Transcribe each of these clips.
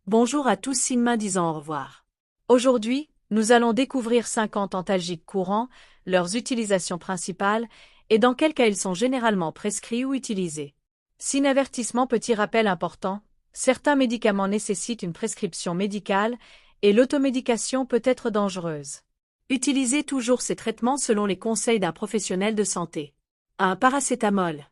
Bonjour à tous, Sinma disant au revoir. Aujourd'hui, nous allons découvrir 50 antalgiques courants, leurs utilisations principales, et dans quels cas ils sont généralement prescrits ou utilisés. Sin avertissement, petit rappel important, certains médicaments nécessitent une prescription médicale, et l'automédication peut être dangereuse. Utilisez toujours ces traitements selon les conseils d'un professionnel de santé. 1. Paracétamol.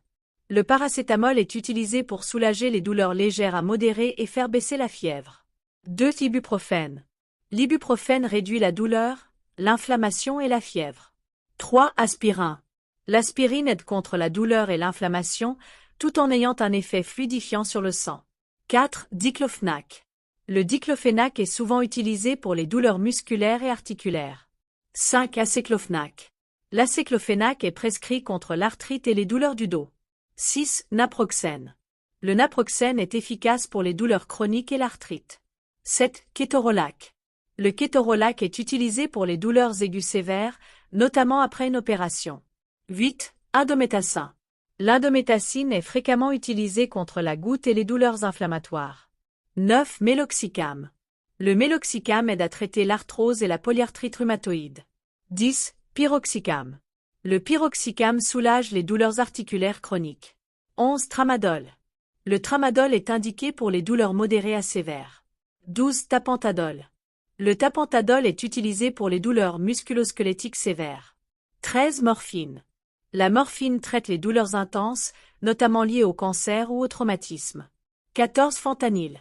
Le paracétamol est utilisé pour soulager les douleurs légères à modérées et faire baisser la fièvre. 2. Ibuprofène. L'ibuprofène réduit la douleur, l'inflammation et la fièvre. 3. Aspirin. L'aspirine aide contre la douleur et l'inflammation, tout en ayant un effet fluidifiant sur le sang. 4. Diclofenac. Le diclofenac est souvent utilisé pour les douleurs musculaires et articulaires. 5. Acéclofenac. L'acéclofenac est prescrit contre l'arthrite et les douleurs du dos. 6. Naproxène. Le naproxène est efficace pour les douleurs chroniques et l'arthrite. 7. Kétorolac. Le kétorolac est utilisé pour les douleurs aiguës sévères, notamment après une opération. 8. Indomethacin. L'indométhacine est fréquemment utilisée contre la goutte et les douleurs inflammatoires. 9. Méloxicam. Le méloxicam aide à traiter l'arthrose et la polyarthrite rhumatoïde. 10. Pyroxicam. Le pyroxicam soulage les douleurs articulaires chroniques. 11. Tramadol. Le tramadol est indiqué pour les douleurs modérées à sévères. 12. Tapentadol. Le tapentadol est utilisé pour les douleurs musculo-squelettiques sévères. 13. Morphine. La morphine traite les douleurs intenses, notamment liées au cancer ou au traumatisme. 14. Fentanyl.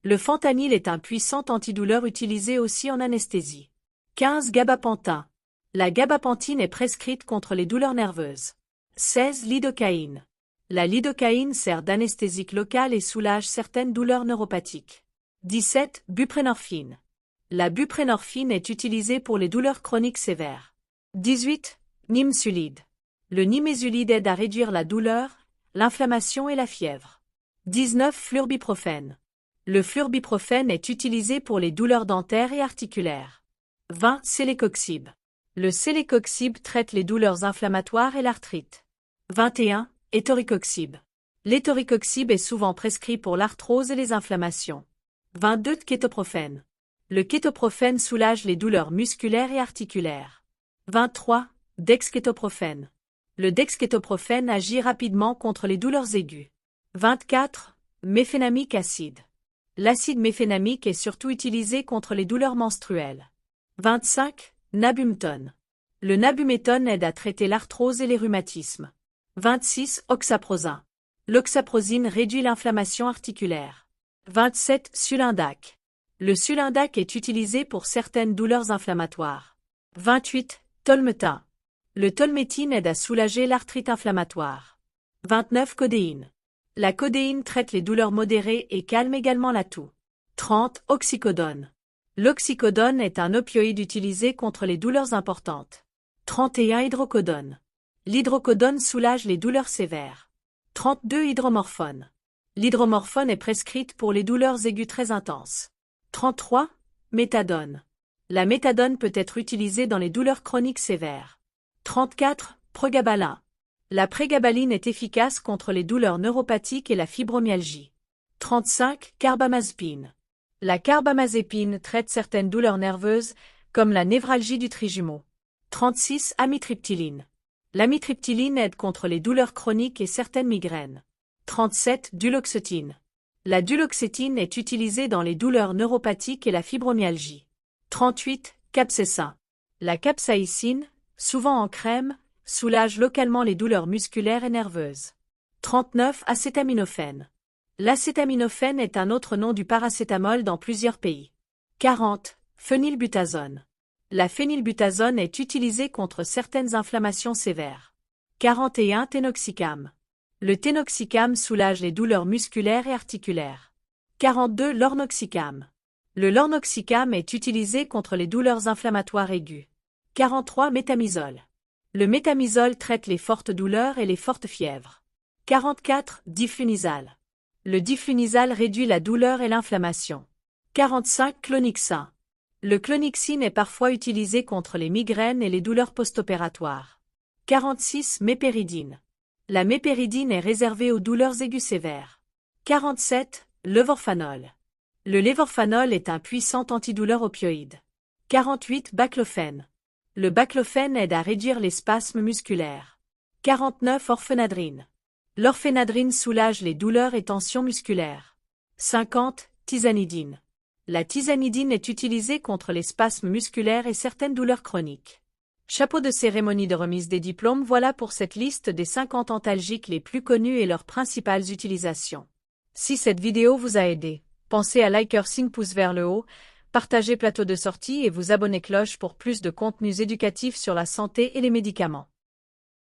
Le fentanyl est un puissant antidouleur utilisé aussi en anesthésie. 15. Gabapentin. La gabapentine est prescrite contre les douleurs nerveuses. 16. Lidocaïne. La lidocaïne sert d'anesthésique locale et soulage certaines douleurs neuropathiques. 17. Buprénorphine. La buprénorphine est utilisée pour les douleurs chroniques sévères. 18. Nimesulide. Le nimesulide aide à réduire la douleur, l'inflammation et la fièvre. 19. Flurbiprophène. Le flurbiprophène est utilisé pour les douleurs dentaires et articulaires. 20. Celecoxib. Le celecoxib traite les douleurs inflammatoires et l'arthrite. 21. Etoricoxib. L'étoricoxib est souvent prescrit pour l'arthrose et les inflammations. 22. Kétoprophène. Le kétoprophène soulage les douleurs musculaires et articulaires. 23. Dexkétoprophène. Le dexkétoprophène agit rapidement contre les douleurs aiguës. 24. Méphénamique acide. L'acide méphénamique est surtout utilisé contre les douleurs menstruelles. 25. Nabumétone. Le nabumétone aide à traiter l'arthrose et les rhumatismes. 26. Oxaprozin. L'oxaprozine réduit l'inflammation articulaire. 27. Sulindac. Le sulindac est utilisé pour certaines douleurs inflammatoires. 28. Tolmetin. Le tolméthine aide à soulager l'arthrite inflammatoire. 29. Codéine. La codéine traite les douleurs modérées et calme également la toux. 30. Oxycodone. L'oxycodone est un opioïde utilisé contre les douleurs importantes. 31. Hydrocodone. L'hydrocodone soulage les douleurs sévères. 32. Hydromorphone. L'hydromorphone est prescrite pour les douleurs aiguës très intenses. 33. Méthadone. La méthadone peut être utilisée dans les douleurs chroniques sévères. 34. Pregabalin. La prégabaline est efficace contre les douleurs neuropathiques et la fibromyalgie. 35. Carbamazepine. La carbamazépine traite certaines douleurs nerveuses, comme la névralgie du trijumeau. 36. Amitriptyline. L'amitriptyline aide contre les douleurs chroniques et certaines migraines. 37. Duloxétine. La duloxétine est utilisée dans les douleurs neuropathiques et la fibromyalgie. 38. Capsaïcin. La capsaïcine, souvent en crème, soulage localement les douleurs musculaires et nerveuses. 39. Acétaminophène. L'acétaminophène est un autre nom du paracétamol dans plusieurs pays. 40. Phénylbutazone. La phénylbutazone est utilisée contre certaines inflammations sévères. 41. Tenoxicam. Le tenoxicam soulage les douleurs musculaires et articulaires. 42. Lornoxicam. Le lornoxicam est utilisé contre les douleurs inflammatoires aiguës. 43. Métamizole. Le métamizole traite les fortes douleurs et les fortes fièvres. 44. Diflunisal. Le diflunisal réduit la douleur et l'inflammation. 45. Clonixin. Le clonixine est parfois utilisé contre les migraines et les douleurs post-opératoires. 46. Mépéridine. La mépéridine est réservée aux douleurs aiguës sévères. 47. Levorphanol. Le lévorphanol est un puissant antidouleur opioïde. 48. Baclofène. Le baclofène aide à réduire les spasmes musculaires. 49. Orphénadrine. L'orphénadrine soulage les douleurs et tensions musculaires. 50. Tizanidine. La tizanidine est utilisée contre les spasmes musculaires et certaines douleurs chroniques. Chapeau de cérémonie de remise des diplômes, voilà pour cette liste des 50 antalgiques les plus connus et leurs principales utilisations. Si cette vidéo vous a aidé, pensez à liker, signe pouce vers le haut, partager plateau de sortie et vous abonner cloche pour plus de contenus éducatifs sur la santé et les médicaments.